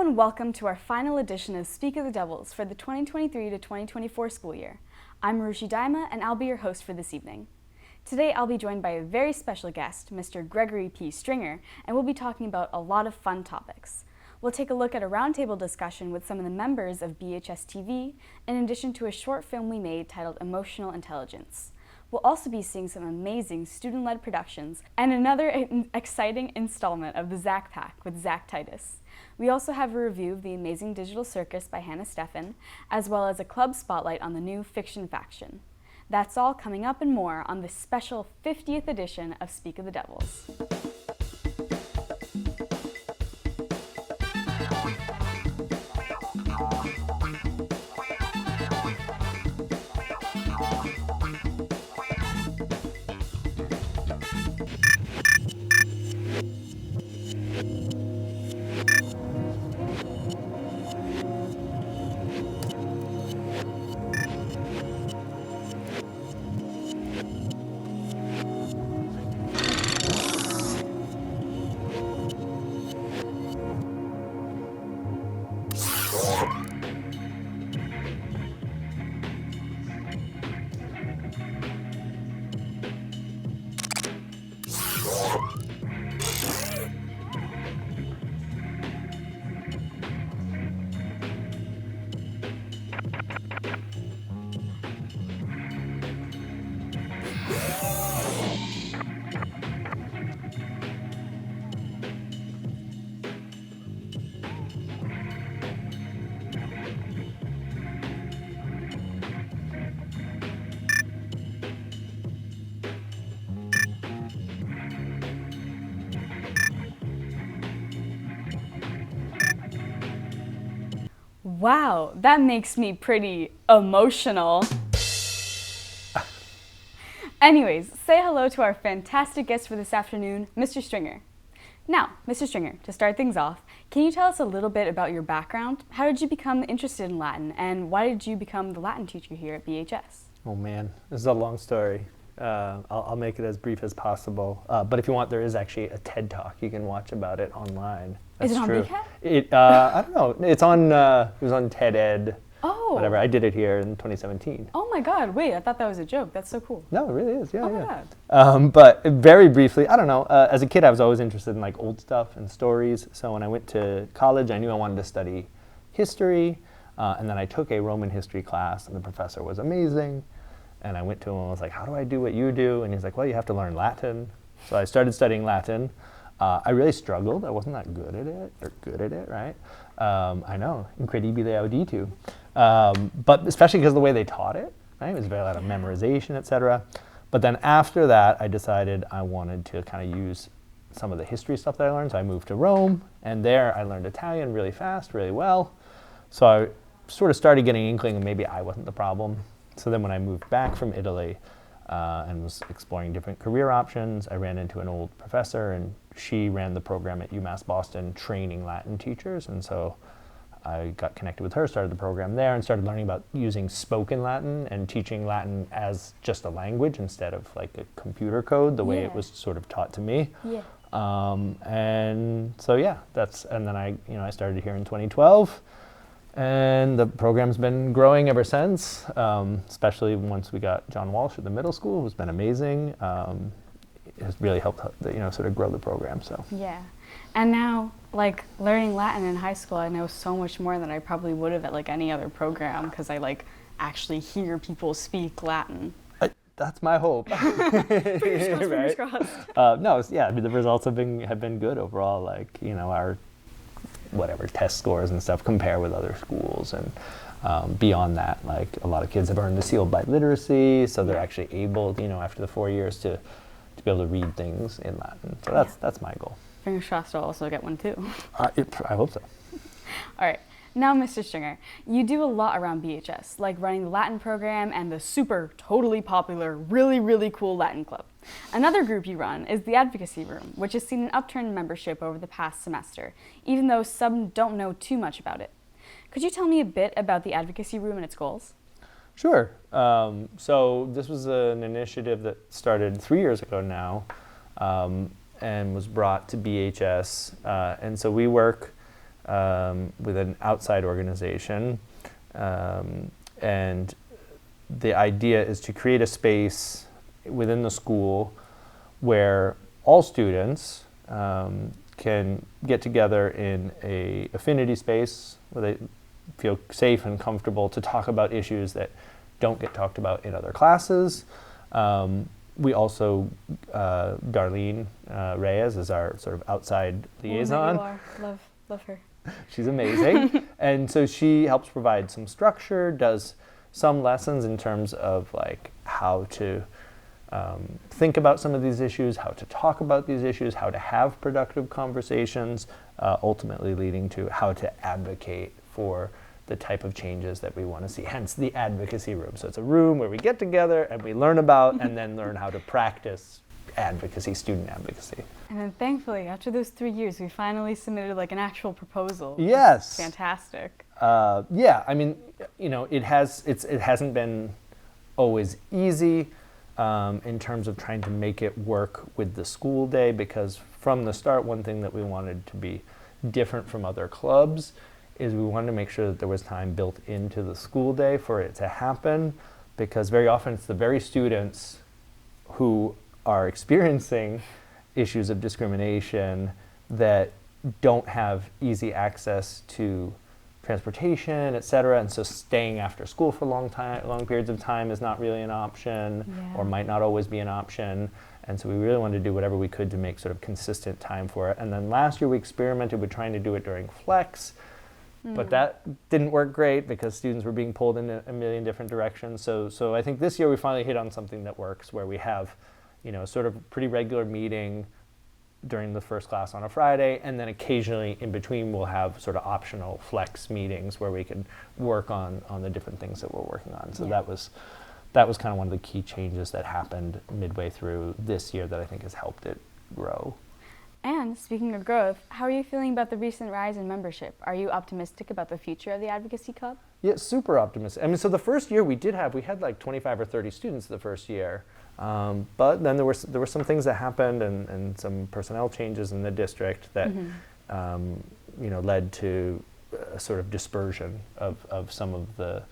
and welcome to our final edition of Speak of the Devils for the 2023 to 2024 school year. I'm Aarushi and I'll be your host for this evening. Today I'll be joined by a very special guest, Mr. Gregory P. Stringer, and we'll be talking about a lot of fun topics. We'll take a look at a roundtable discussion with some of the members of BHS TV, in addition to a short film we made titled Emotional Intelligence. We'll also be seeing some amazing student-led productions and another exciting installment of the Zac Pack with Zac Titus. We also have a review of the Amazing Digital Circus by Hannah Stephan, as well as a club spotlight on the new Fiction Faction. That's all coming up and more on this special 50th edition of Speak of the Devils. Wow, that makes me pretty emotional. Anyways, say hello to our fantastic guest for this afternoon, Mr. Stringer. Now, Mr. Stringer, to start things off, can you tell us a little bit about your background? How did you become interested in Latin, and why did you become the Latin teacher here at BHS? Oh man, this is a long story. I'll make it as brief as possible. But if you want, there is actually a TED Talk you can watch about it online. That's is it on true. BCAT? I don't know. It's on. It was on TED Ed. Oh. Whatever. I did it here in 2017. Oh my God! Wait, I thought that was a joke. That's so cool. No, it really is. Yeah, oh my yeah. God. But very briefly, I don't know. As a kid, I was always interested in like old stuff and stories. So when I went to college, I knew I wanted to study history, and then I took a Roman history class, and the professor was amazing. And I went to him and was like, how do I do what you do? And he's like, well, you have to learn Latin. So I started studying Latin. I really struggled. I wasn't that good at it, right? I know, incredibile auditu. But especially because of the way they taught it, right? It was very lot of memorization, etc. But then after that, I decided I wanted to kind of use some of the history stuff that I learned. So I moved to Rome, and there I learned Italian really fast, really well. So I sort of started getting an inkling, and maybe I wasn't the problem. So then when I moved back from Italy and was exploring different career options, I ran into an old professor, and she ran the program at UMass Boston training Latin teachers. And so I got connected with her, started the program there, and started learning about using spoken Latin and teaching Latin as just a language instead of like a computer code, the way it was sort of taught to me. Yeah. And so yeah, and then I started here in 2012. And the program's been growing ever since, especially once we got John Walsh at the middle school, who's been amazing. It has really helped, sort of grow the program. So yeah, and now like learning Latin in high school, I know so much more than I probably would have at like any other program because I like actually hear people speak Latin. That's my hope. Fingers crossed. No, yeah, I mean, the results have been good overall. Like our test scores and stuff compare with other schools, and beyond that, like a lot of kids have earned the seal by literacy, so they're actually able, after the 4 years to be able to read things in Latin. So that's my goal. Fingers crossed I'll also get one too. I hope so. All right. Now, Mr. Stringer, you do a lot around BHS, like running the Latin program and the super, totally popular, really, really cool Latin club. Another group you run is the Advocacy Room, which has seen an upturn in membership over the past semester, even though some don't know too much about it. Could you tell me a bit about the Advocacy Room and its goals? Sure. So this was an initiative that started 3 years ago now, and was brought to BHS. And so we work with an outside organization. And the idea is to create a space within the school where all students can get together in a affinity space where they feel safe and comfortable to talk about issues that don't get talked about in other classes. We also, Darlene Reyes is our sort of outside liaison. Oh, you are. Love her. She's amazing. And so she helps provide some structure, does some lessons in terms of like how to think about some of these issues, how to talk about these issues, how to have productive conversations, ultimately leading to how to advocate for the type of changes that we want to see, hence the advocacy room. So it's a room where we get together and we learn about and then learn how to practice advocacy, student advocacy. And then thankfully, after those 3 years, we finally submitted like an actual proposal. Yes. Fantastic. Yeah, I mean, you know, it hasn't been always easy in terms of trying to make it work with the school day, because from the start, one thing that we wanted to be different from other clubs is we wanted to make sure that there was time built into the school day for it to happen, because very often it's the very students who are experiencing issues of discrimination that don't have easy access to transportation, et cetera, and so staying after school for long periods of time is not really an option, or might not always be an option. And so we really wanted to do whatever we could to make sort of consistent time for it. And then last year we experimented with trying to do it during flex, but that didn't work great because students were being pulled in a million different directions. So I think this year we finally hit on something that works, where we have, you know, sort of pretty regular meeting during the first class on a Friday, and then occasionally in between we'll have sort of optional flex meetings where we can work on the different things that we're working on. So that was kind of one of the key changes that happened midway through this year that I think has helped it grow. And speaking of growth, how are you feeling about the recent rise in membership? Are you optimistic about the future of the Advocacy Club? Yeah, super optimistic. I mean, so the first year we had like 25 or 30 students the first year. But then there were some things that happened and some personnel changes in the district that you know, led to a sort of dispersion of some of the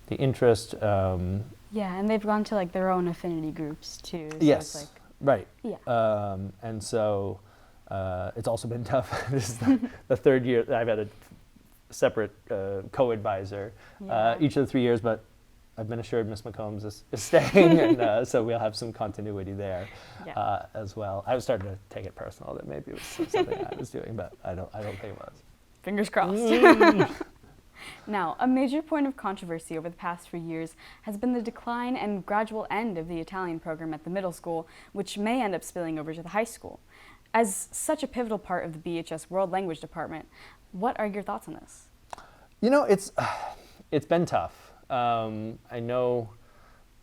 interest. Yeah, and they've gone to like their own affinity groups too. So yes, it's like, right. Yeah. And so it's also been tough. This is the third year that I've had a separate co-advisor each of the 3 years, but I've been assured Ms. McCombs is staying, and so we'll have some continuity there as well. I was starting to take it personal that maybe it was something I was doing, but I don't think it was. Fingers crossed. Now, a major point of controversy over the past few years has been the decline and gradual end of the Italian program at the middle school, which may end up spilling over to the high school. As such a pivotal part of the BHS World Language Department, what are your thoughts on this? You know, it's been tough. I know,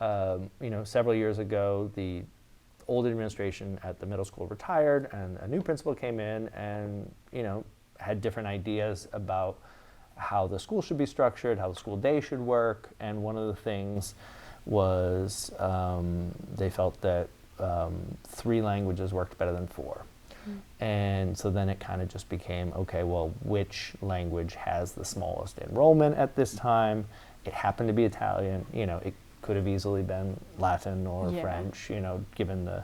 you know, several years ago, the old administration at the middle school retired and a new principal came in and, you know, had different ideas about how the school should be structured, how the school day should work. And one of the things was they felt that 3 languages worked better than 4. And so then it kind of just became, okay, well, which language has the smallest enrollment at this time? It happened to be Italian. You know, it could have easily been Latin or French, you know, given the,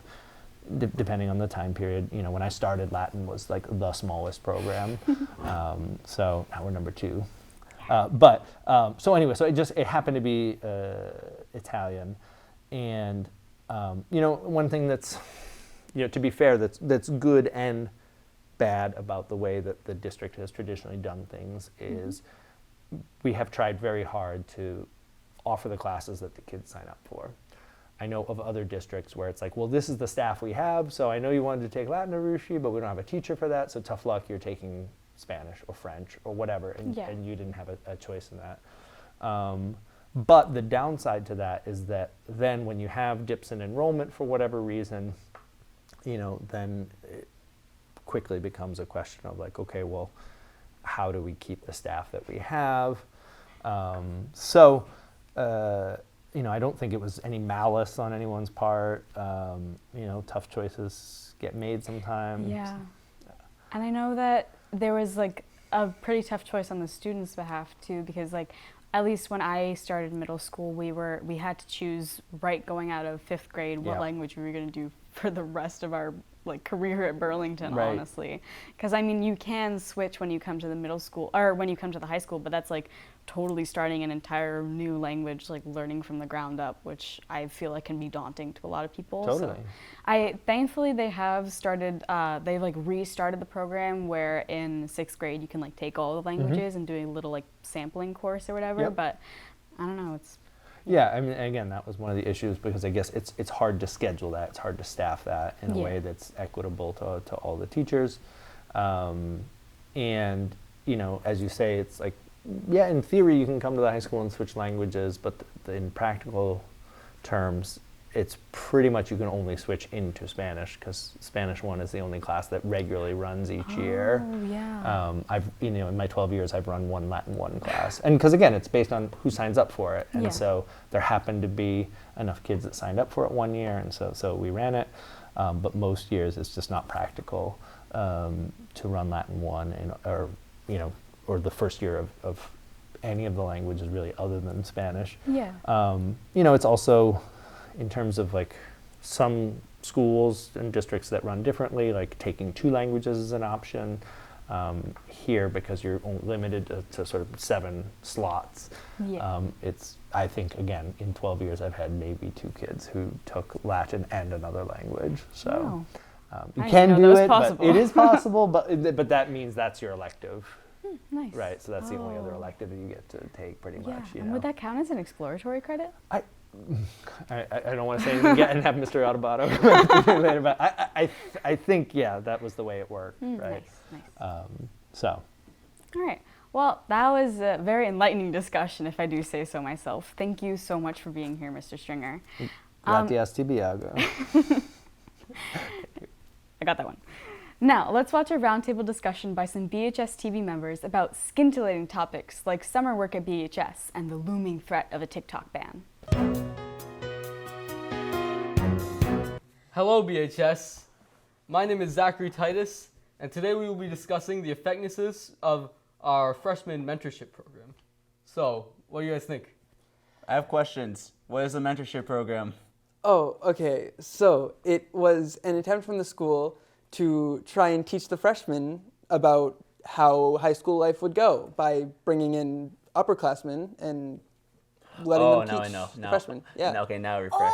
depending on the time period. You know, when I started, Latin was like the smallest program. So now we're number 2. So anyway, so it happened to be Italian. And, you know, one thing that's, you know, to be fair, that's good and bad about the way that the district has traditionally done things is we have tried very hard to offer the classes that the kids sign up for. I know of other districts where it's like, well, this is the staff we have, so I know you wanted to take Latin Aarushi, but we don't have a teacher for that, so tough luck, you're taking Spanish or French or whatever, and you didn't have a choice in that. But the downside to that is that then when you have dips in enrollment for whatever reason, you know, then it quickly becomes a question of like, okay, well, how do we keep the staff that we have? You know, I don't think it was any malice on anyone's part. You know, tough choices get made sometimes. Yeah. And I know that there was like a pretty tough choice on the students' behalf too, because like at least when I started middle school, we had to choose right going out of 5th grade what language we were going to do for the rest of our like career at Burlington, honestly. Because I mean, you can switch when you come to the middle school or when you come to the high school, but that's like totally starting an entire new language, like learning from the ground up, which I feel like can be daunting to a lot of people. Totally. So thankfully they have started, they like restarted the program where in 6th grade you can like take all the languages and do a little like sampling course or whatever. But I don't know, it's. Yeah, I mean, again, that was one of the issues because I guess it's hard to schedule that, it's hard to staff that in a way that's equitable to all the teachers. And, you know, as you say, it's like, yeah, in theory you can come to the high school and switch languages, but in practical terms, it's pretty much you can only switch into Spanish because Spanish 1 is the only class that regularly runs each year. I've, you know, in my 12 years, I've run one Latin 1 class. And because again, it's based on who signs up for it. And so there happened to be enough kids that signed up for it one year. And so we ran it. But most years it's just not practical to run Latin 1 or, you know, or the first year of any of the languages really other than Spanish. You know, it's also, in terms of like some schools and districts that run differently, like taking 2 languages is an option. Here, because you're only limited to sort of 7 slots, it's, I think, again, in 12 years I've had maybe 2 kids who took Latin and another language. So you can do it, but it is possible, but that means that's your elective. Nice. Right, so that's the only other elective that you get to take pretty much. You and know. would that count as an exploratory credit? I don't want to say anything yet and have Mr. Adubato later, but I think, yeah, that was the way it worked, right? Nice. So. All right. Well, that was a very enlightening discussion, if I do say so myself. Thank you so much for being here, Mr. Stringer. Gracias, Tibiago. I got that one. Now, let's watch a roundtable discussion by some BHS TV members about scintillating topics like summer work at BHS and the looming threat of a TikTok ban. Hello BHS, my name is Zac Titus, and today we will be discussing the effectiveness of our freshman mentorship program. So, what do you guys think? I have questions. What is the mentorship program? Oh, okay. So it was an attempt from the school to try and teach the freshmen about how high school life would go by bringing in upperclassmen and letting them teach the freshmen. Yeah. Okay, now refresh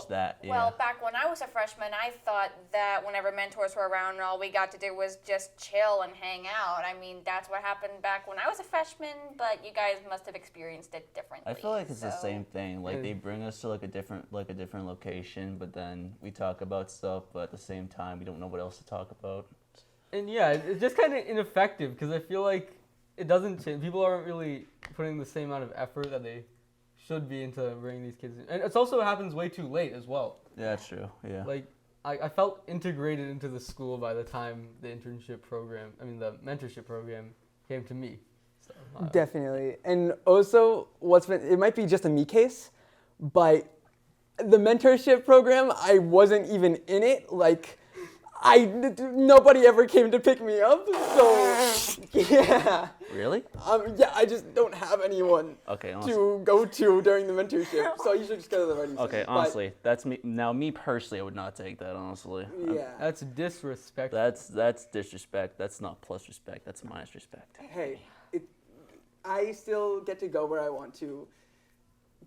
that. Yeah. Well, back when I was a freshman, I thought that whenever mentors were around, all we got to do was just chill and hang out. I mean, that's what happened back when I was a freshman, but you guys must have experienced it differently. I feel like it's the same thing. Like they bring us to like a different location, but then we talk about stuff, but at the same time, we don't know what else to talk about. And yeah, it's just kind of ineffective because I feel like it doesn't change. People aren't really putting the same amount of effort that they should be into bringing these kids in. And it also happens way too late as well. Yeah, that's true. Yeah. Like, I felt integrated into the school by the time the mentorship program came to me. So, Definitely. And also, it might be just a me case, but the mentorship program, I wasn't even in it. Like, nobody ever came to pick me up, so yeah. Really? Yeah, I just don't have anyone to go to during the mentorship, so I usually just go to the writing sessions. Okay, honestly, that's me. Now, me personally, I would not take that, honestly. Yeah. That's disrespect. That's disrespect. That's not plus respect. That's minus respect. Hey, I still get to go where I want to,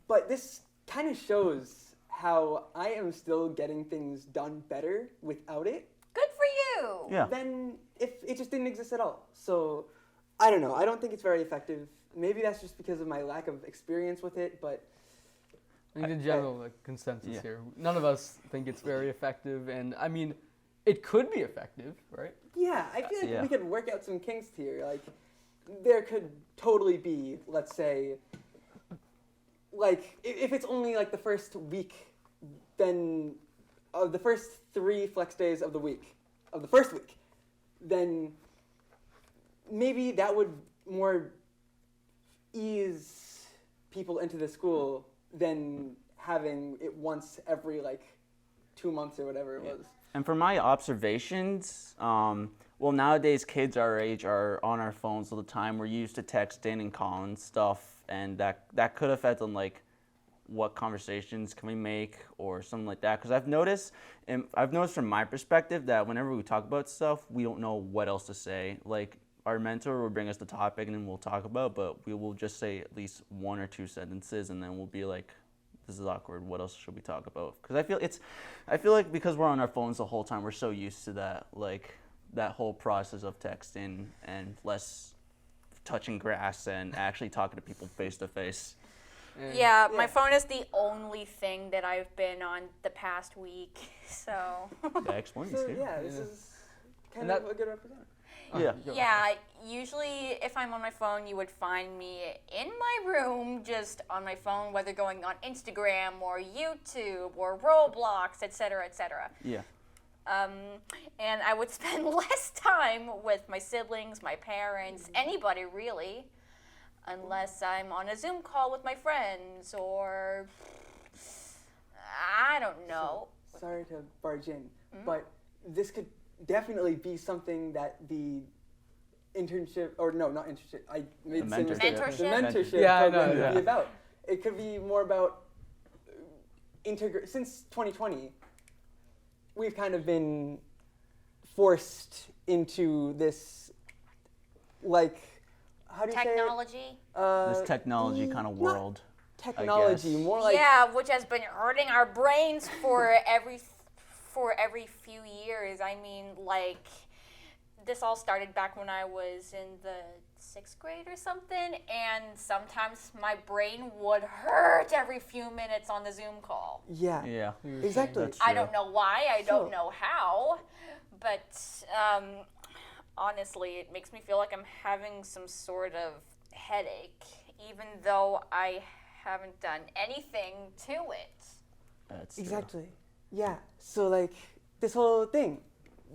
but this kind of shows how I am still getting things done better without it. Good for you! Yeah. Than if it just didn't exist at all. So, I don't know. I don't think it's very effective. Maybe that's just because of my lack of experience with it, but I think in general, consensus here. None of us think it's very effective, and I mean, it could be effective, right? Yeah, I feel like we could work out some kinks here. Like, there could totally be, let's say, like, if it's only like the first week, then the first 3 flex days of the first week, then maybe that would more ease people into the school than having it once every like 2 months or whatever it was. And from my observations, well, nowadays kids our age are on our phones all the time. We're used to texting and calling stuff, and that could affect on like what conversations can we make or something like that. Because I've noticed from my perspective that whenever we talk about stuff, we don't know what else to say. Like our mentor will bring us the topic and then we'll talk about, but we will just say at least 1 or 2 sentences, and then we'll be like, this is awkward. What else should we talk about? Because I feel like because we're on our phones the whole time, we're so used to that, like that whole process of texting and less touching grass and actually talking to people face to face. Yeah, my phone is the only thing that I've been on the past week, so. That explains So it. yeah, this is kind And of a good representative. Yeah. Yeah, usually if I'm on my phone, you would find me in my room, just on my phone, whether going on Instagram or YouTube or Roblox, etc., etc. Yeah. And I would spend less time with my siblings, my parents, anybody really, unless I'm on a Zoom call with my friends or I don't know. Sorry to barge in, but this could definitely be something that the internship, or no, not internship, I made the same mistake. Mentorship? The mentorship Yeah, I know, program yeah. could be about. It could be more about since 2020, we've kind of been forced into this, like, how do you Technology? say it? This technology kind of not world. Technology, guess. more like Yeah, which has been hurting our brains for every few years. I mean, like, this all started back when I was in the 6th grade or something, and sometimes my brain would hurt every few minutes on the Zoom call. yeah, Yeah. exactly. That's I true. don't know why, I So- don't know how, but honestly, it makes me feel like I'm having some sort of headache, even though I haven't done anything to it. That's true. Exactly. Yeah. So like this whole thing,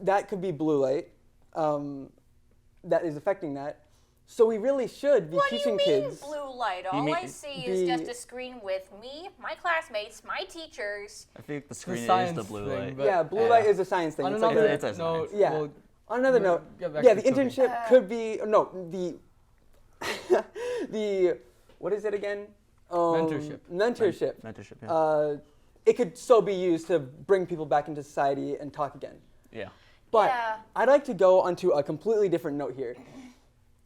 that could be blue light, that is affecting that. So we really should be What do you teaching mean kids. blue light? All mean I see is the- just a screen with me, my classmates, my teachers. I think the It's a screen is science the blue thing, light. but Yeah, blue light is a science thing. on It's another something- It's a note, science. Yeah. well, On another we'll note, get back yeah, to the cooking. internship could be the the what is it again? Mentorship. Mentorship. Mentorship. Yeah. It could so be used to bring people back into society and talk again. Yeah. But Yeah. I'd like to go onto a completely different note here.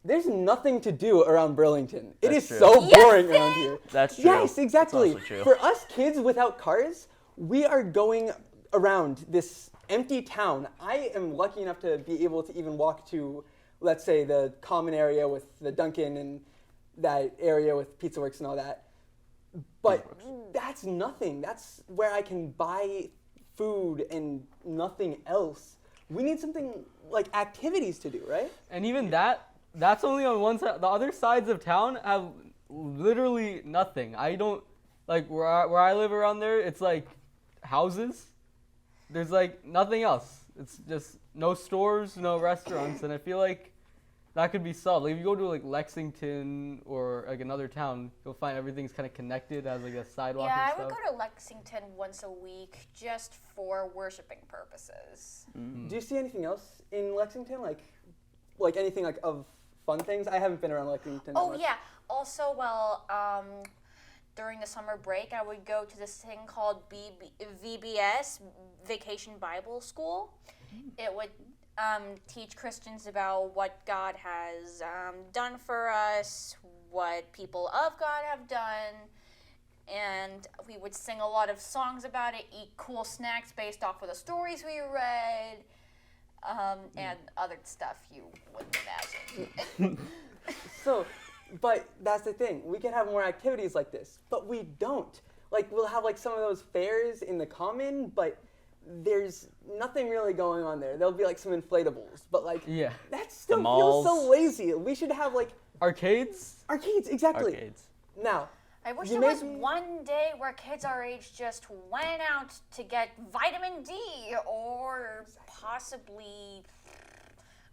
There's nothing to do around Burlington. It That's is true. so You boring think? around here. That's true. Yes, exactly. That's also true. For us kids without cars, we are going around this empty town. I am lucky enough to be able to even walk to, let's say, the common area with the Dunkin' and that area with Pizza Works and all that. But that's nothing. That's where I can buy food and nothing else. We need something like activities to do, right? And even that's only on one side. The other sides of town have literally nothing. I don't, like, where I live around there, it's like houses. There's like nothing else. It's just no stores, no restaurants, and I feel like that could be solved. Like if you go to like Lexington or like another town, you'll find everything's kind of connected as like a sidewalk Yeah, and I stuff. would go to Lexington once a week just for worshiping purposes. Do you see anything else in Lexington, like anything like of fun things? I haven't been around Lexington. that Oh much. yeah. Also, well, during the summer break, I would go to this thing called VBS, Vacation Bible School. It would teach Christians about what God has done for us, what people of God have done, and we would sing a lot of songs about it, eat cool snacks based off of the stories we read, and other stuff you wouldn't imagine. So, but that's the thing. We can have more activities like this, but we don't. Like we'll have like some of those fairs in the common, but there's nothing really going on there. There'll be like some inflatables, but like Yeah. that still feels malls. so lazy. We should have like Arcades? arcades, exactly. Arcades. Now, I wish You there may was be- one day where kids our age just went out to get vitamin D or possibly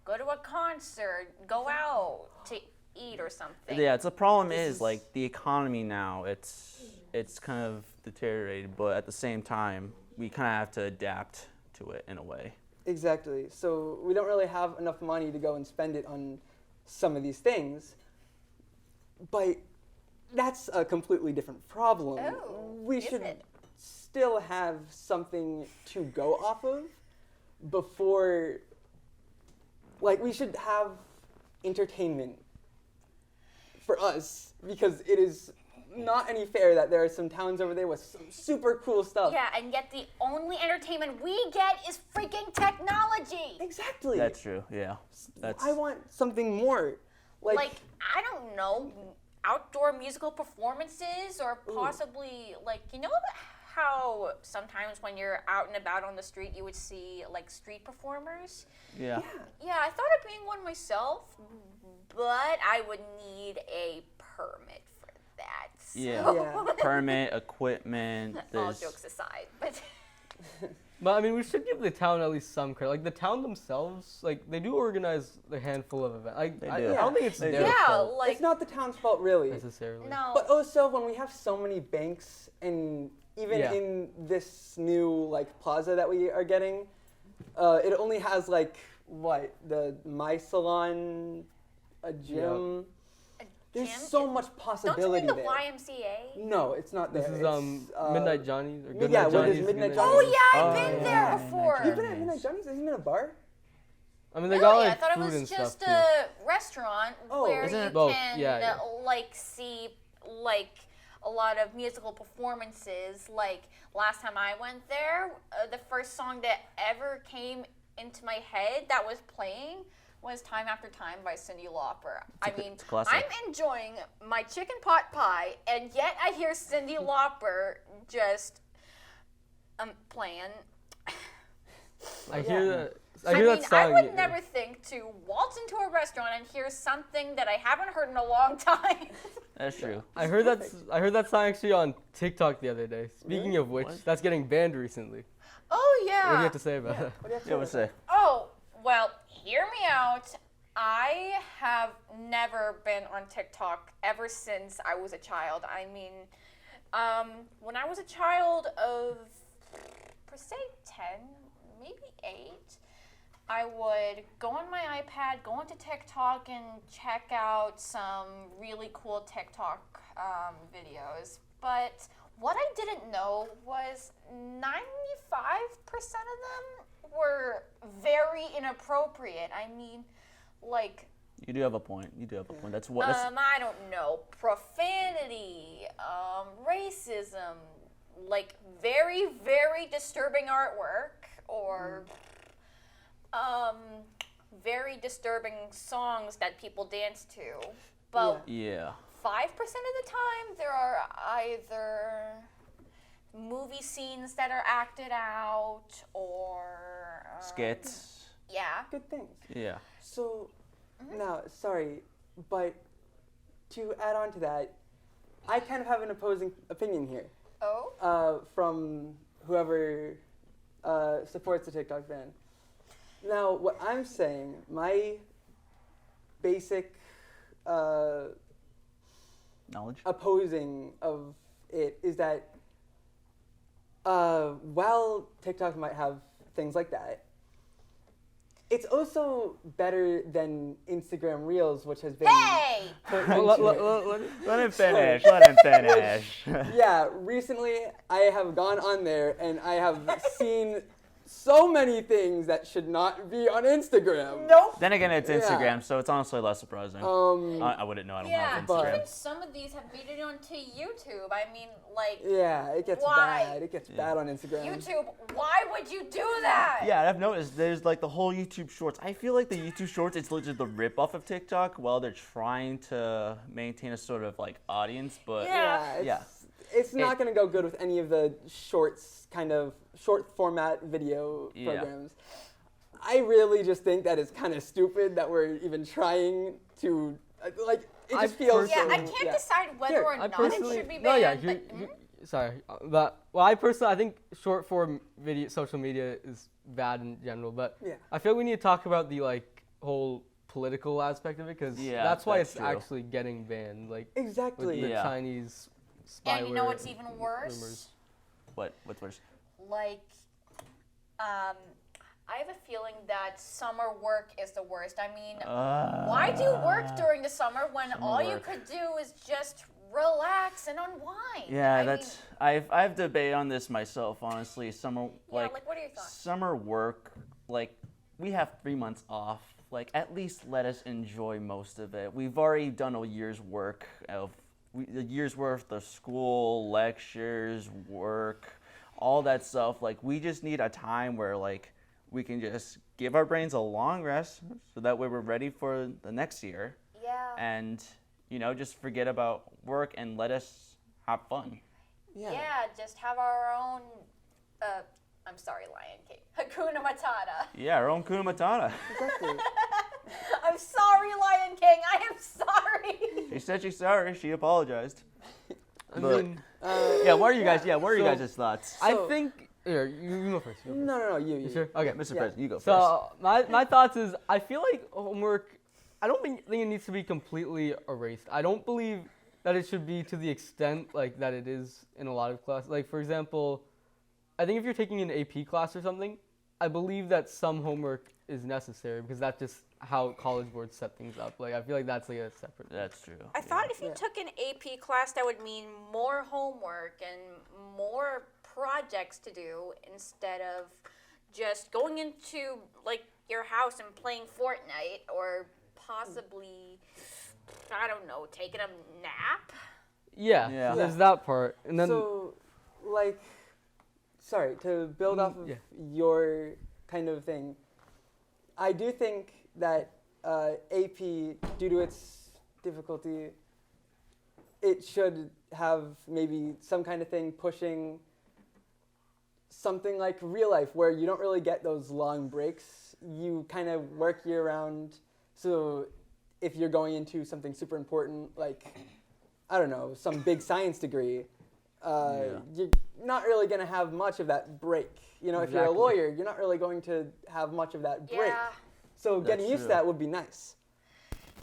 go to a concert, go out to eat or something. Yeah, it's the problem is like the economy now. It's kind of deteriorated, but at the same time, we kind of have to adapt to it in a way. Exactly. So we don't really have enough money to go and spend it on some of these things. But that's a completely different problem. Oh, we is should it? still have something to go off of before, like, we should have entertainment for us, because it is not any fair that there are some towns over there with some super cool stuff. Yeah, and yet the only entertainment we get is freaking technology. Exactly. That's true. Yeah. That's. I want something more. Like, I don't know, outdoor musical performances, or possibly, like, you know how sometimes when you're out and about on the street you would see, like, street performers? Yeah. Yeah, I thought of being one myself, but I would need a permit for that. So. Yeah. Permit, equipment. All There's. jokes aside, but But I mean, we should give the town at least some credit. Like the town themselves, like they do organize a handful of events. Like, They I do. don't think it's They their do. yeah, fault like It's not the town's fault, really. necessarily. no. But also, when we have so many banks, and even Yeah. in this new like plaza that we are getting, it only has like what, the My Salon, a gym. There's Gym? so much Don't you possibility mean the there. YMCA? No, it's not there. This is It's, Midnight Johnny's or yeah, Goodnight what is Johnny's. Midnight Goodnight Johnny's? Oh yeah, I've Oh, been yeah, there Midnight before. Johnny's. You've been at Midnight Johnny's? Isn't it a bar? I mean, they Really? got like I thought it food was and just stuff too. a restaurant Oh, where isn't you it? Both, can yeah. like see like a lot of musical performances. Like last time I went there, the first song that ever came into my head that was playing was "Time After Time" by Cyndi Lauper. I mean, it's a classic. I'm enjoying my chicken pot pie, and yet I hear Cyndi Lauper just playing. I hear that. I I hear mean, that song. I would never think to waltz into a restaurant and hear something that I haven't heard in a long time. That's true. I heard that song actually on TikTok the other day. Speaking of which, What? that's getting banned recently. Oh What do you yeah. have to say about that? What do you have to Yeah, what's say? say? Oh, well, hear me out. I have never been on TikTok ever since I was a child. I mean, when I was a child of, per se, 10, maybe 8, I would go on my iPad, go into TikTok, and check out some really cool TikTok videos. But what I didn't know was 95% of them were very inappropriate. I mean, like, You do have a point. You do have a point. That's what. That's, I don't know, profanity, racism, like very, very disturbing artwork, or very disturbing songs that people dance to. But yeah. 5% of the time, there are either movie scenes that are acted out, or Skits. yeah. Good things. Yeah. So, now, sorry, but to add on to that, I kind of have an opposing opinion here Oh. from whoever supports the TikTok ban. Now, what I'm saying, my basic Knowledge. opposing of it is that while TikTok might have things like that, it's also better than Instagram Reels, which has been Hey! put Let- into let- it. Let him finish. Let him finish. Yeah, recently I have gone on there and I have seen so many things that should not be on Instagram. Nope. Then again, it's Yeah. Instagram, so it's honestly less surprising. I wouldn't know. I don't Yeah, have but- Instagram. even some of these have made it onto YouTube. I mean, like, Yeah, it gets Why? bad. It gets bad on Instagram. YouTube, why would you do that? Yeah, I've noticed there's like the whole YouTube Shorts. I feel like the YouTube Shorts is legit the rip-off of TikTok while they're trying to maintain a sort of like audience, but Yeah. It's not It- going to go good with any of the shorts, kind of short format video Yeah. programs. I really just think that it's kind of stupid that we're even trying to, like, it I just feels Yeah, so, I can't yeah. decide whether Here, or I not it personally, should be no, yeah, banned. But, sorry, but well, I personally, I think short form video, social media is bad in general. But Yeah. I feel we need to talk about the like whole political aspect of it because Yeah, that's why that's it's true. actually getting banned. Like with Exactly. the Yeah. Chinese spyware. and you know what's even worse? rumors. what's worse? Like, I have a feeling that summer work is the worst. I mean, why do you work during the summer when all you could do is just relax and unwind? Yeah, I've debated on this myself, honestly. Summer, like what are your thoughts? Summer work, like, we have 3 months off. Like, at least let us enjoy most of it. We've already done a year's work of a year's worth of school, lectures, work, all that stuff. Like, we just need a time where, like, we can just give our brains a long rest so that way we're ready for the next year. Yeah. And, you know, just forget about work and let us have fun. Yeah, just have our own, I'm sorry, Lion King, Hakuna Matata. Yeah, our own Hakuna Matata. Exactly. I'm sorry, Lion King, I am sorry. She said she's sorry. She apologized. I But- mean, Yeah, what are you guys? Yeah, what are you So- guys' thoughts? I So- think. Here, you go first. You go first. No, you. You sure? Okay. Mr. Yeah. President, you go first. So my thoughts is I feel like homework. I don't think it needs to be completely erased. I don't believe that it should be to the extent like that it is in a lot of classes. Like for example, I think if you're taking an AP class or something, I believe that some homework is necessary because that's just how college boards set things up. Like I feel like that's like a separate. That's true. I thought if you took an AP class, that would mean more homework and more projects to do instead of just going into like your house and playing Fortnite or possibly, I don't know, taking a nap. Yeah. Yeah. There's that part, and then So, like, sorry, to build off of yeah. your kind of thing, I do think that AP, due to its difficulty, it should have maybe some kind of thing pushing something like real life where you don't really get those long breaks. You kind of work year round. So if you're going into something super important, like, I don't know, some big science degree, you're not really going to have much of that break. You know, if you're a Exactly. lawyer, you're not really going to have much of that break. Yeah, So That's getting used true. to that would be nice.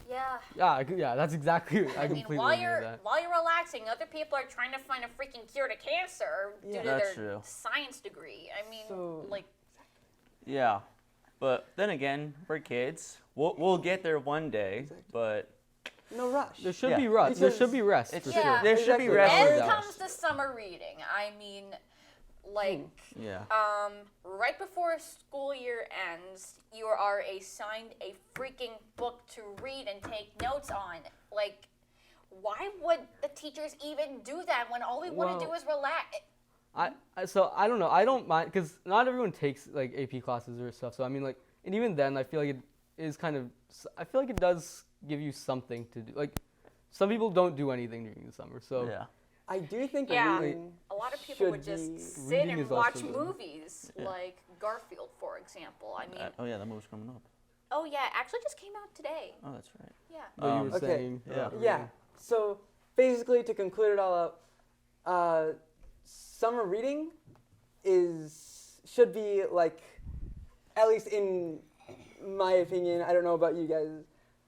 yeah. yeah, that's exactly. I I mean, completely while agree with you're that. while you're relaxing, other people are trying to find a freaking cure to cancer due to That's their true. science degree. I mean, So- like, Yeah, but then again, we're kids. We'll get there one day, but No rush. There should Yeah. be rest. There Because should be rest. it's for true. Yeah. There should be Exactly. rest. then Rest. comes the summer reading. I mean, like, Yeah. right before school year ends, you are assigned a freaking book to read and take notes on. Like, why would the teachers even do that when all we want to do Well- is relax? So I don't know. I don't mind because not everyone takes like AP classes or stuff. So I mean, like, and even then, I feel like it is kind of. I feel like it does give you something to do. Like, some people don't do anything during the summer. So Yeah. I do think Yeah. reading A lot of people should would just be- sit Reading and is also watch good. movies, Yeah. like Garfield, for example. I mean, Oh yeah, that movie's coming up. oh yeah, it actually just came out today. Oh, that's right. Yeah. what you were Okay. saying. Yeah. about Yeah. reading. So basically, to conclude it all up, summer reading should be like, at least in my opinion, I don't know about you guys,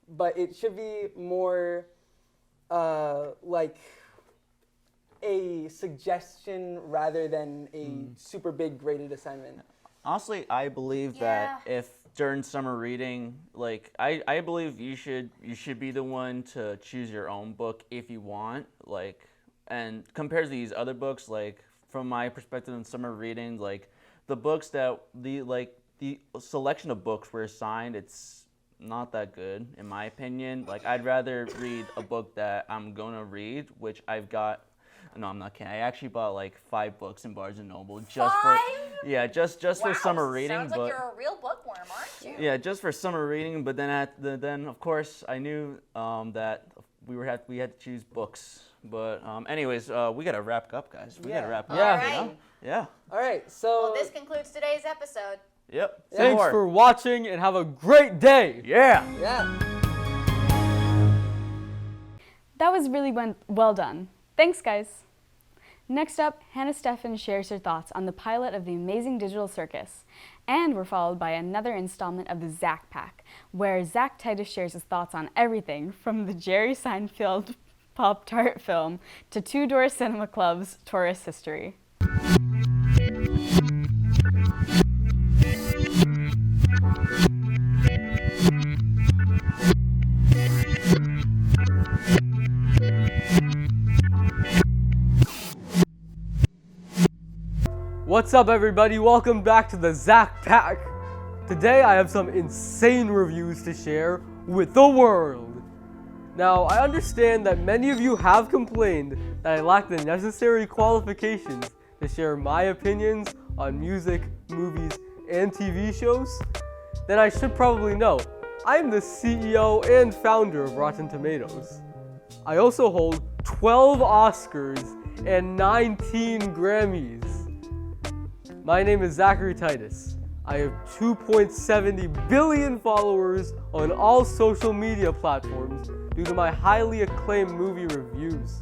but it should be more like a suggestion rather than a super big graded assignment. Honestly, I believe that if during summer reading, like I believe you should be the one to choose your own book if you want, like, and compared to these other books, like from my perspective in summer reading, like the books that the selection of books we're assigned, it's not that good in my opinion. Like I'd rather read a book that I'm gonna read, which I've got. No, I'm not kidding. I actually bought like 5 books in Barnes and Noble just Five? just for Wow, summer reading. Sounds but like you're a real bookworm, aren't you? yeah, just for summer reading. But then then of course I knew that we had to choose books. But anyways, we gotta wrap up, guys. We gotta Yeah. wrap up. Yeah. All you know? right. Yeah. All right, so Well, this concludes today's episode. Yep. Say Thanks more. for watching and have a great day. Yeah. yeah. That was really well done. Thanks, guys. Next up, Hannah Stephan shares her thoughts on the pilot of the Amazing Digital Circus. And we're followed by another installment of the Zac Pack, where Zac Titus shares his thoughts on everything from the Jerry Seinfeld Pop-Tart film to Two Door Cinema Club's tourist history. What's up, everybody? Welcome back to the Zac Pack. Today I have some insane reviews to share with the world. Now, I understand that many of you have complained that I lack the necessary qualifications to share my opinions on music, movies, and TV shows. Then I should probably know, I'm the CEO and founder of Rotten Tomatoes. I also hold 12 Oscars and 19 Grammys. My name is Zac Titus. I have 2.70 billion followers on all social media platforms due to my highly acclaimed movie reviews.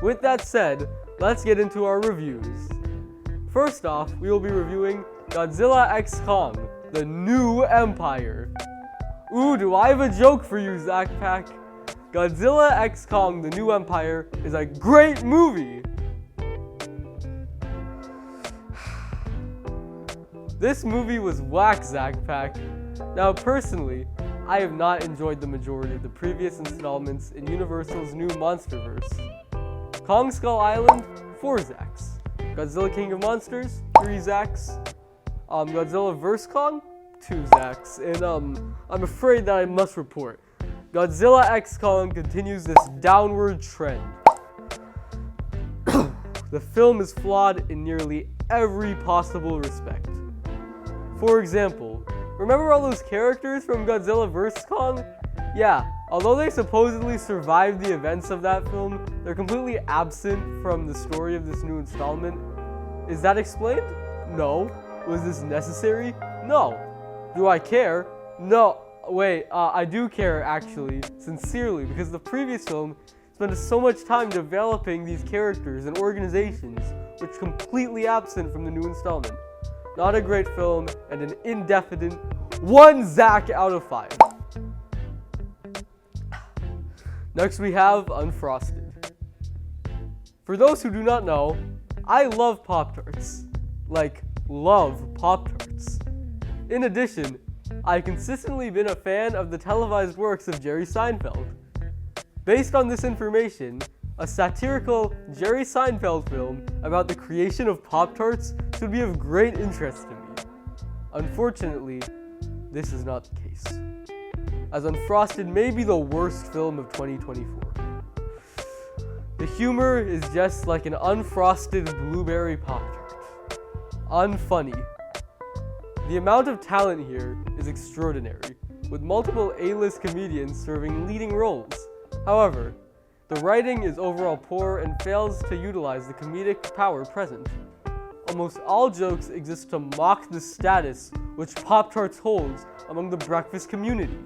With that said, let's get into our reviews. First off, we will be reviewing Godzilla x Kong, The New Empire. Ooh, do I have a joke for you, Zac Pack? Godzilla x Kong, The New Empire is a great movie! This movie was whack, Zac Pack. Now, personally, I have not enjoyed the majority of the previous installments in Universal's new Monsterverse. Kong Skull Island, 4 Zacs. Godzilla King of Monsters, 3 Zacs. Godzilla vs. Kong, 2 Zacs. And I'm afraid that I must report, Godzilla x Kong continues this downward trend. The film is flawed in nearly every possible respect. For example, remember all those characters from Godzilla vs. Kong? Yeah, although they supposedly survived the events of that film, they're completely absent from the story of this new installment. Is that explained? No. Was this necessary? No. Do I care? No. Wait, I do care actually, sincerely, because the previous film spent so much time developing these characters and organizations, which are completely absent from the new installment. Not a great film, and an indefinite 1 Zac out of 5. Next we have Unfrosted. For those who do not know, I love Pop-Tarts. Like, love Pop-Tarts. In addition, I've consistently been a fan of the televised works of Jerry Seinfeld. Based on this information, a satirical Jerry Seinfeld film about the creation of Pop-Tarts should be of great interest to me. Unfortunately, this is not the case, as Unfrosted may be the worst film of 2024. The humor is just like an unfrosted blueberry Pop-Tart. Unfunny. The amount of talent here is extraordinary, with multiple A-list comedians serving leading roles. However, the writing is overall poor and fails to utilize the comedic power present. Almost all jokes exist to mock the status which Pop-Tarts holds among the breakfast community.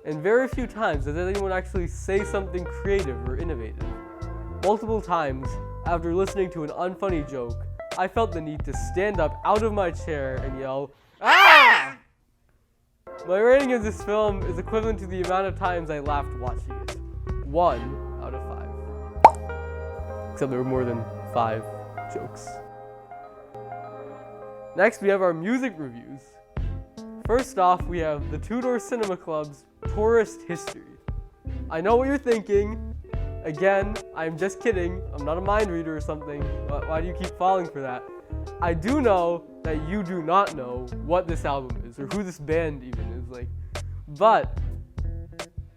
And very few times does anyone actually say something creative or innovative. Multiple times, after listening to an unfunny joke, I felt the need to stand up out of my chair and yell, "Ah!" My rating of this film is equivalent to the amount of times I laughed watching it. 1 out of 5. Except there were more than 5 jokes. Next, we have our music reviews. First off, we have the Two-Door Cinema Club's Tourist History. I know what you're thinking. Again, I'm just kidding. I'm not a mind reader or something. Why do you keep falling for that? I do know that you do not know what this album is or who this band even is. But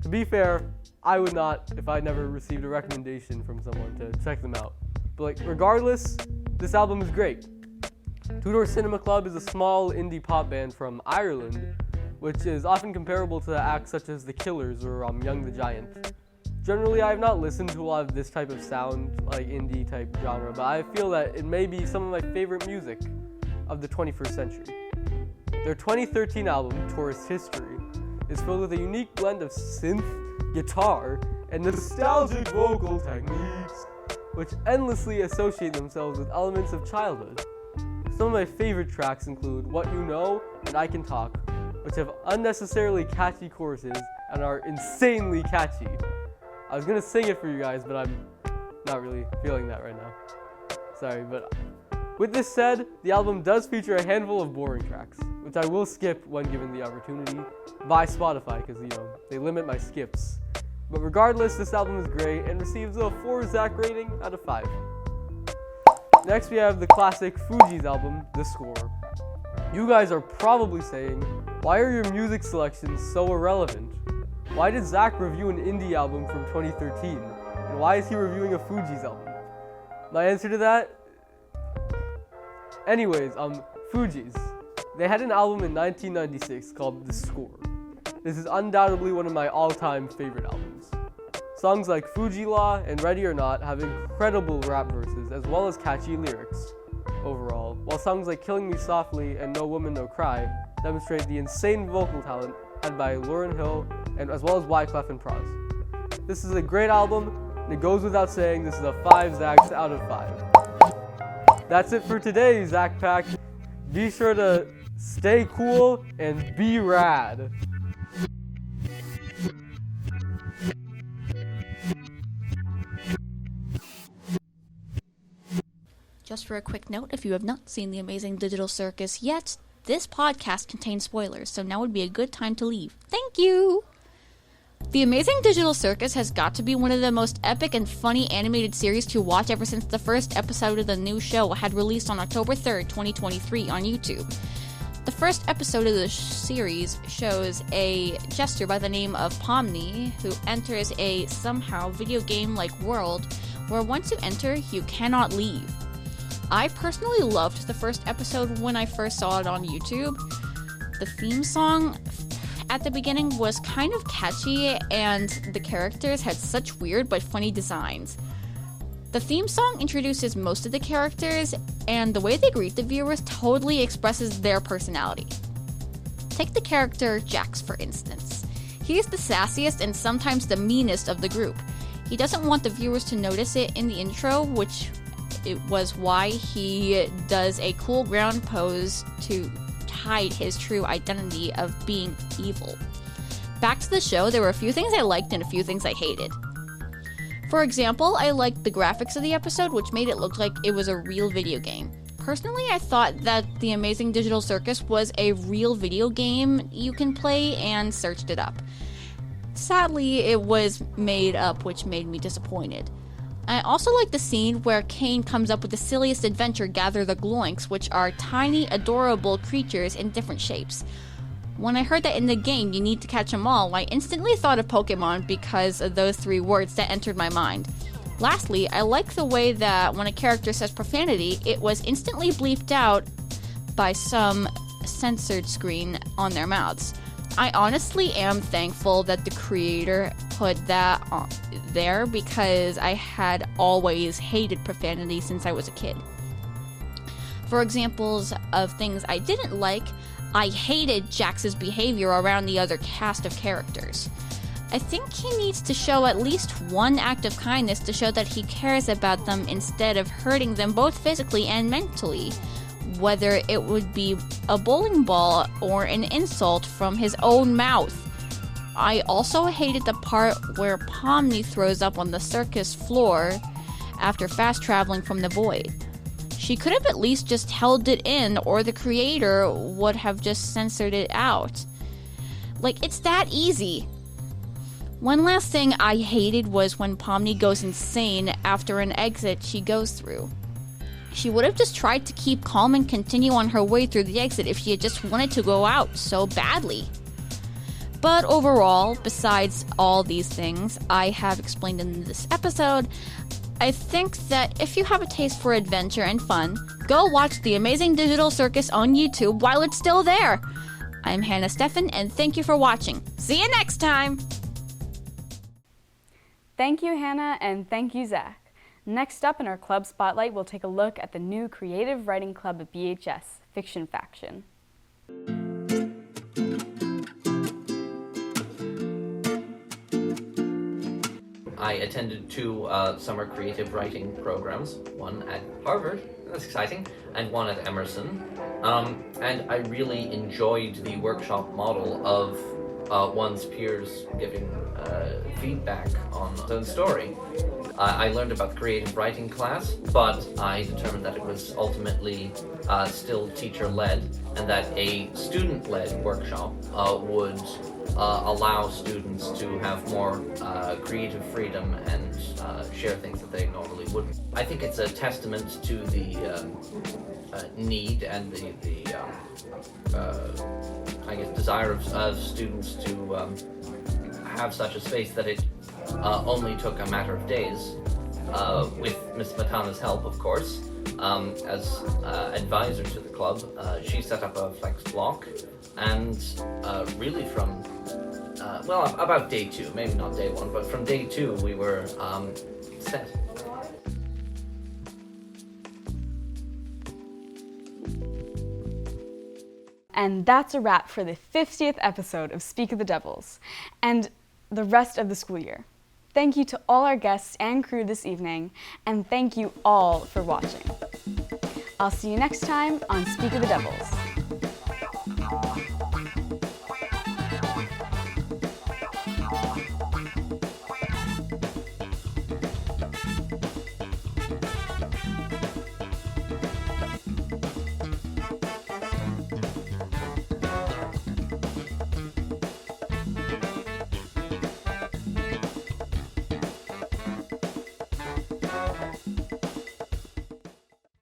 to be fair, I would not if I never received a recommendation from someone to check them out. But regardless, this album is great. Two-Door Cinema Club is a small indie pop band from Ireland, which is often comparable to acts such as The Killers or Young the Giant. Generally, I have not listened to a lot of this type of sound, like indie type genre, but I feel that it may be some of my favorite music of the 21st century. Their 2013 album, Tourist History, is filled with a unique blend of synth, guitar, and nostalgic vocal techniques, which endlessly associate themselves with elements of childhood. Some of my favorite tracks include What You Know and I Can Talk, which have unnecessarily catchy choruses and are insanely catchy. I was gonna sing it for you guys, but I'm not really feeling that right now. Sorry, but with this said, the album does feature a handful of boring tracks, which I will skip when given the opportunity by Spotify, because they limit my skips. But regardless, this album is great and receives a 4 Zac rating out of 5. Next we have the classic Fugees album, The Score. You guys are probably saying, why are your music selections so irrelevant? Why did Zac review an indie album from 2013? And why is he reviewing a Fugees album? My answer to that? Anyways, Fugees. They had an album in 1996 called The Score. This is undoubtedly one of my all-time favorite albums. Songs like Fuji Law and Ready or Not have incredible rap verses as well as catchy lyrics overall, while songs like Killing Me Softly and No Woman No Cry demonstrate the insane vocal talent had by Lauryn Hill and as well as Wyclef and Pras. This is a great album, and it goes without saying this is a 5 Zacs out of 5. That's it for today, Zac Pack. Be sure to stay cool and be rad. Just for a quick note, if you have not seen the Amazing Digital Circus yet, this podcast contains spoilers, so now would be a good time to leave. Thank you! The Amazing Digital Circus has got to be one of the most epic and funny animated series to watch ever since the first episode of the new show had released on October 3rd, 2023 on YouTube. The first episode of the series shows a jester by the name of Pomni who enters a somehow video game-like world where once you enter, you cannot leave. I personally loved the first episode when I first saw it on YouTube. The theme song at the beginning was kind of catchy, and the characters had such weird but funny designs. The theme song introduces most of the characters, and the way they greet the viewers totally expresses their personality. Take the character Jax, for instance. He is the sassiest and sometimes the meanest of the group. He doesn't want the viewers to notice it in the intro, which it was why he does a cool ground pose to hide his true identity of being evil. Back to the show, there were a few things I liked and a few things I hated. For example, I liked the graphics of the episode, which made it look like it was a real video game. Personally, I thought that the Amazing Digital Circus was a real video game you can play, and searched it up. Sadly, it was made up, which made me disappointed. I also like the scene where Kane comes up with the silliest adventure, Gather the Gloinks, which are tiny, adorable creatures in different shapes. When I heard that in the game you need to catch them all, I instantly thought of Pokemon because of those 3 words that entered my mind. Lastly, I like the way that when a character says profanity, it was instantly bleeped out by some censored screen on their mouths. I honestly am thankful that the creator put that there because I had always hated profanity since I was a kid. For examples of things I didn't like, I hated Jax's behavior around the other cast of characters. I think he needs to show at least one act of kindness to show that he cares about them instead of hurting them both physically and mentally, whether it would be a bowling ball or an insult from his own mouth. I also hated the part where Pomni throws up on the circus floor after fast traveling from the void. She could have at least just held it in, or the creator would have just censored it out. Like, it's that easy. One last thing I hated was when Pomni goes insane after an exit she goes through. She would have just tried to keep calm and continue on her way through the exit if she had just wanted to go out so badly. But overall, besides all these things I have explained in this episode, I think that if you have a taste for adventure and fun, go watch the Amazing Digital Circus on YouTube while it's still there. I'm Hannah Stephan, and thank you for watching. See you next time! Thank you, Hannah, and thank you, Zac. Next up in our club spotlight, we'll take a look at the new creative writing club at BHS, Fiction Faction. I attended 2 summer creative writing programs, one at Harvard, that's exciting, and one at Emerson. And I really enjoyed the workshop model of one's peers giving feedback on the story. I learned about the creative writing class, but I determined that it was ultimately still teacher-led, and that a student-led workshop would allow students to have more creative freedom and share things that they normally wouldn't. I think it's a testament to the need and the I guess desire of students to have such a space that it only took a matter of days, with Miss Matana's help, of course, as advisor to the club. She set up a flex block, and really from, well, about day 2, maybe not day 1, but from day 2 we were set. And that's a wrap for the 50th episode of Speak of the Devils, and the rest of the school year. Thank you to all our guests and crew this evening, and thank you all for watching. I'll see you next time on Speak of the Devils.